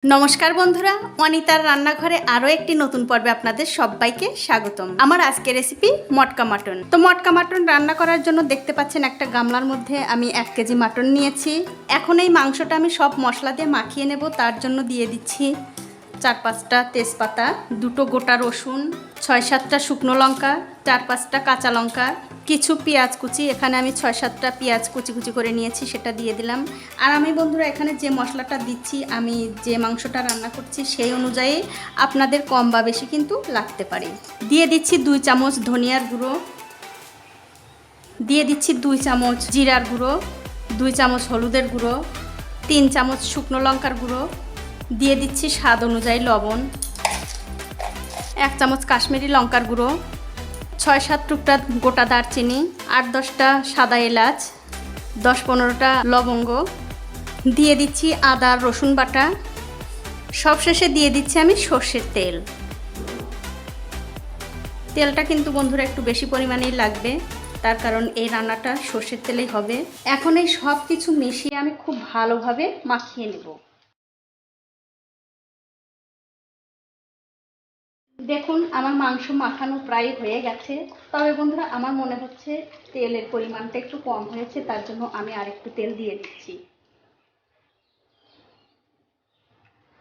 নমস্কার বন্ধুরা, অনিতার রান্নাঘরে আরও একটি নতুন পর্বে আপনাদের সবাইকে স্বাগতম। আমার আজকের রেসিপি মটকা মাটন। তো মটকা মাটন রান্না করার জন্য দেখতে পাচ্ছেন একটা গামলার মধ্যে আমি 1 কেজি মাটন নিয়েছি। এখন এই মাংসটা আমি সব মশলা দিয়ে মাখিয়ে নেব। তার জন্য দিয়ে দিচ্ছি 4-5টা তেজপাতা, 2টো গোটা রসুন, 6-7টা শুকনো লঙ্কা, 4-5টা কাঁচা লঙ্কা, কিছু পেঁয়াজ কুচি। এখানে আমি 6-7টা পেঁয়াজ কুচি কুচি করে নিয়েছি, সেটা দিয়ে দিলাম। আর আমি বন্ধুরা এখানে যে মশলাটা দিচ্ছি, আমি যে মাংসটা রান্না করছি সেই অনুযায়ী আপনাদের কম বা বেশি কিন্তু লাগতে পারে। দিয়ে দিচ্ছি 2 চামচ ধনিয়ার গুঁড়ো, দিয়ে দিচ্ছি 2 চামচ জিরার গুঁড়ো, 2 চামচ হলুদের গুঁড়ো, 3 চামচ শুকনো লঙ্কার গুঁড়ো, দিয়ে দিচ্ছি স্বাদ অনুযায়ী লবণ, 1 চামচ কাশ্মীরি লঙ্কার গুঁড়ো, 6-7 টুকরা গোটা দারচিনি, 8-10টা সাদা এলাচ, 10-15টা লবঙ্গ, দিয়ে দিচ্ছি আদা রসুন বাটা, সবশেষে দিয়ে দিচ্ছি আমি সর্ষের তেল। তেলটা কিন্তু বন্ধুরা একটু বেশি পরিমাণেই লাগবে, তার কারণ এই রান্নাটা সর্ষের তেলেই হবে। এখন এই সব কিছু মিশিয়ে আমি খুব ভালোভাবে মাখিয়ে নেব। দেখুন আমার মাংস মাখানো প্রায় হয়ে গেছে, তবে বন্ধুরা আমার মনে হচ্ছে তেলের পরিমাণটা একটু কম হয়েছে, তার জন্য আমি আরেকটু তেল দিয়ে দিচ্ছি।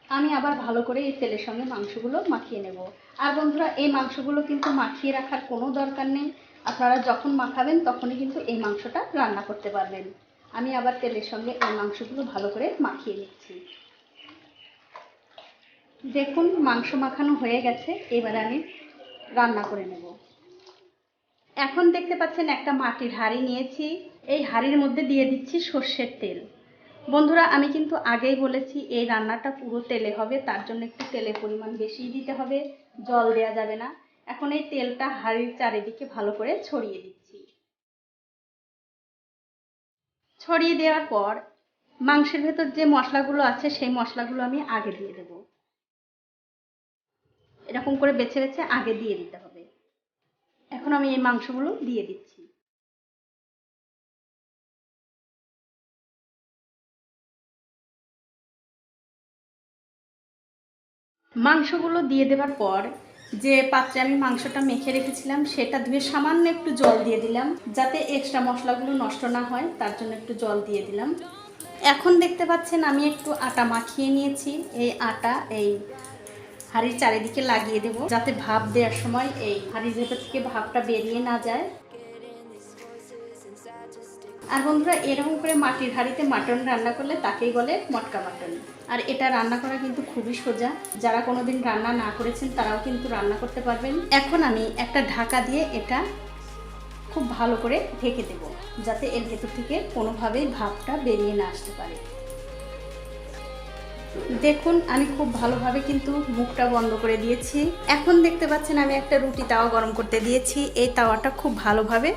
আমি আবার ভালো করে এই তেলের সঙ্গে মাংসগুলো মাখিয়ে নেব। আর বন্ধুরা এই মাংসগুলো কিন্তু মাখিয়ে রাখার কোনো দরকার নেই, আপনারা যখন মাখাবেন তখনই কিন্তু এই মাংসটা রান্না করতে পারবেন। আমি আবার তেলের সঙ্গে এই মাংসগুলো ভালো করে মাখিয়ে নিচ্ছি। দেখুন মাংস মাখানো হয়ে গেছে, এবার আমি রান্না করে নেব। এখন দেখতে পাচ্ছেন একটা মাটির হাঁড়ি নিয়েছি, এই হাঁড়ির মধ্যে দিয়ে দিচ্ছি সর্ষের তেল। বন্ধুরা আমি কিন্তু আগেই বলেছি এই রান্নাটা পুরো তেলে হবে, তার জন্য একটু তেলের পরিমাণ বেশি দিতে হবে, জল দেওয়া যাবে না। এখন এই তেলটা হাঁড়ির চারিদিকে ভালো করে ছড়িয়ে দিচ্ছি। ছড়িয়ে দেওয়ার পর মাংসের ভেতর যে মশলাগুলো আছে সেই মশলাগুলো আমি আগে দিয়ে দেব। এরকম করে বেছে বেছে আগে দিয়ে দিতে হবে। এখন আমি এই মাংসগুলো দিয়ে দিচ্ছি। মাংসগুলো দিয়ে দেওয়ার পর যে পাত্রে আমি মাংসটা মেখে রেখেছিলাম সেটা ধুয়ে সামান্য একটু জল দিয়ে দিলাম, যাতে এক্সট্রা মশলাগুলো নষ্ট না হয়, তার জন্য একটু জল দিয়ে দিলাম। এখন দেখতে পাচ্ছেন আমি একটু আটা মাখিয়ে নিয়েছি, এই আটা এই হাঁড়ির চারিদিকে লাগিয়ে দেব, যাতে ভাপ দেওয়ার সময় এই হাঁড়ির ভেতর থেকে ভাপটা বেরিয়ে না যায়। আর বন্ধুরা এরকম করে মাটির হাঁড়িতে মাটন রান্না করলে তাকেই বলে মটকা মাটন। আর এটা রান্না করা কিন্তু খুবই সোজা, যারা কোনোদিন রান্না না করেছেন তারাও কিন্তু রান্না করতে পারবেন। এখন আমি একটা ঢাকা দিয়ে এটা খুব ভালো করে ঢেকে দেব, যাতে এর ভেতর থেকে কোনোভাবেই ভাপটা বেরিয়ে না আসতে পারে। দেখুন আমি খুব ভালোভাবে কিন্তু মুখটা বন্ধ করে দিয়েছি। এখন দেখতে পাচ্ছেন আমি একটা রুটি তাওয়া গরম করতে দিয়েছি, এই তাওয়াটা খুব ভালোভাবে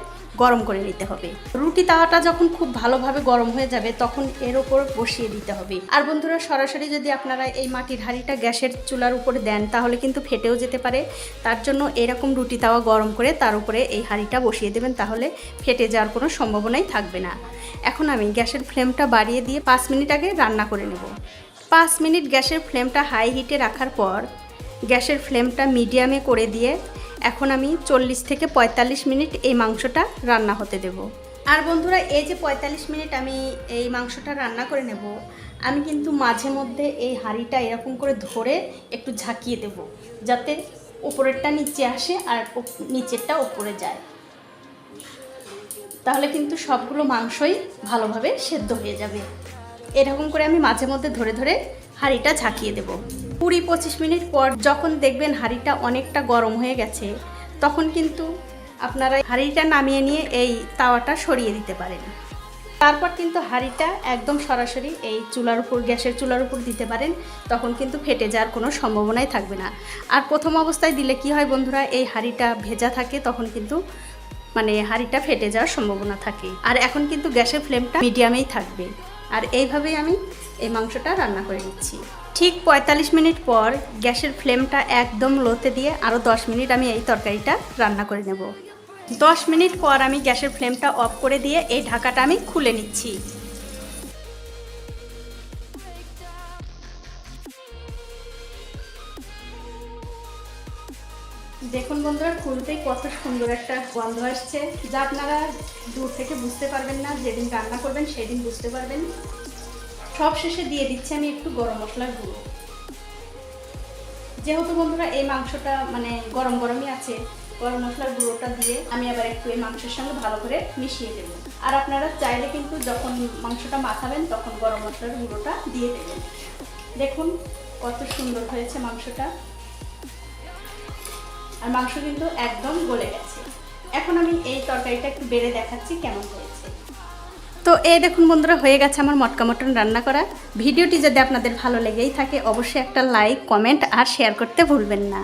গরম করে নিতে হবে। রুটি তাওয়াটা যখন খুব ভালোভাবে গরম হয়ে যাবে তখন এর ওপর বসিয়ে দিতে হবে। আর বন্ধুরা সরাসরি যদি আপনারা এই মাটির হাঁড়িটা গ্যাসের চুলার উপরে দেন তাহলে কিন্তু ফেটেও যেতে পারে, তার জন্য এরকম রুটি তাওয়া গরম করে তার উপরে এই হাঁড়িটা বসিয়ে দেবেন, তাহলে ফেটে যাওয়ার কোনো সম্ভাবনাই থাকবে না। এখন আমি গ্যাসের ফ্লেমটা বাড়িয়ে দিয়ে 5 মিনিট আগে রান্না করে নেব। 5 মিনিট গ্যাসের ফ্লেমটা হাই হিটে রাখার পর গ্যাসের ফ্লেমটা মিডিয়ামে করে দিয়ে এখন আমি 40 থেকে 45 মিনিট এই মাংসটা রান্না হতে দেব। আর বন্ধুরা এই যে 45 মিনিট আমি এই মাংসটা রান্না করে নেব, আমি কিন্তু মাঝে মধ্যে এই হাঁড়িটা এরকম করে ধরে একটু ঝাঁকিয়ে দেব, যাতে উপরেরটা নিচে আসে আর নিচেরটা উপরে যায়, তাহলে কিন্তু সবগুলো মাংসই ভালোভাবে সেদ্ধ হয়ে যাবে। এরকম করে আমি মাঝে মধ্যে ধরে ধরে হাঁড়িটা ঝাঁকিয়ে দেব। 20-25 মিনিট পর যখন দেখবেন হাঁড়িটা অনেকটা গরম হয়ে গেছে, তখন কিন্তু আপনারা হাঁড়িটা নামিয়ে নিয়ে এই তাওয়াটা সরিয়ে দিতে পারেন। তারপর কিন্তু হাঁড়িটা একদম সরাসরি এই চুলার উপর, গ্যাসের চুলার উপর দিতে পারেন, তখন কিন্তু ফেটে যাওয়ার কোনো সম্ভাবনাই থাকবে না। আর প্রথম অবস্থায় দিলে কি হয় বন্ধুরা, এই হাঁড়িটা ভেজা থাকে, তখন কিন্তু হাঁড়িটা ফেটে যাওয়ার সম্ভাবনা থাকে। আর এখন কিন্তু গ্যাসের ফ্লেমটা মিডিয়ামেই থাকবে। আর এইভাবেই আমি এই মাংসটা রান্না করে নিচ্ছি। ঠিক 45 মিনিট পর গ্যাসের ফ্লেমটা একদম লোতে দিয়ে আরও 10 মিনিট আমি এই তরকারিটা রান্না করে নেব। 10 মিনিট পর আমি গ্যাসের ফ্লেমটা অফ করে দিয়ে এই ঢাকাটা আমি খুলে নিচ্ছি। দেখুন বন্ধুরা, খুলতেই কত সুন্দর একটা গন্ধ আসছে, যা আপনারা দূর থেকে বুঝতে পারবেন না, যেদিন রান্না করবেন সেদিন বুঝতে পারবেন। সব শেষে দিয়ে দিচ্ছি আমি একটু গরম মশলার গুঁড়ো। যেহেতু বন্ধুরা এই মাংসটা মানে গরম গরমই আছে, গরম মশলার গুঁড়োটা দিয়ে আমি আবার একটু এই মাংসের সঙ্গে ভালো করে মিশিয়ে দেব। আর আপনারা চাইলে কিন্তু যখন মাংসটা মাখাবেন তখন গরম মশলার গুঁড়োটা দিয়ে দেবেন। দেখুন কত সুন্দর হয়েছে মাংসটা, আর মাংস কিন্তু একদম গলে গেছে। এখন আমি এই তরকারিটা একটু বেড়ে দেখাচ্ছি কেমন হয়েছে। তো এই দেখুন বন্ধুরা, হয়ে গেছে আমার মটকা মটন রান্না করা। ভিডিওটি যদি আপনাদের ভালো লেগেই থাকে অবশ্যই একটা লাইক, কমেন্ট আর শেয়ার করতে ভুলবেন না।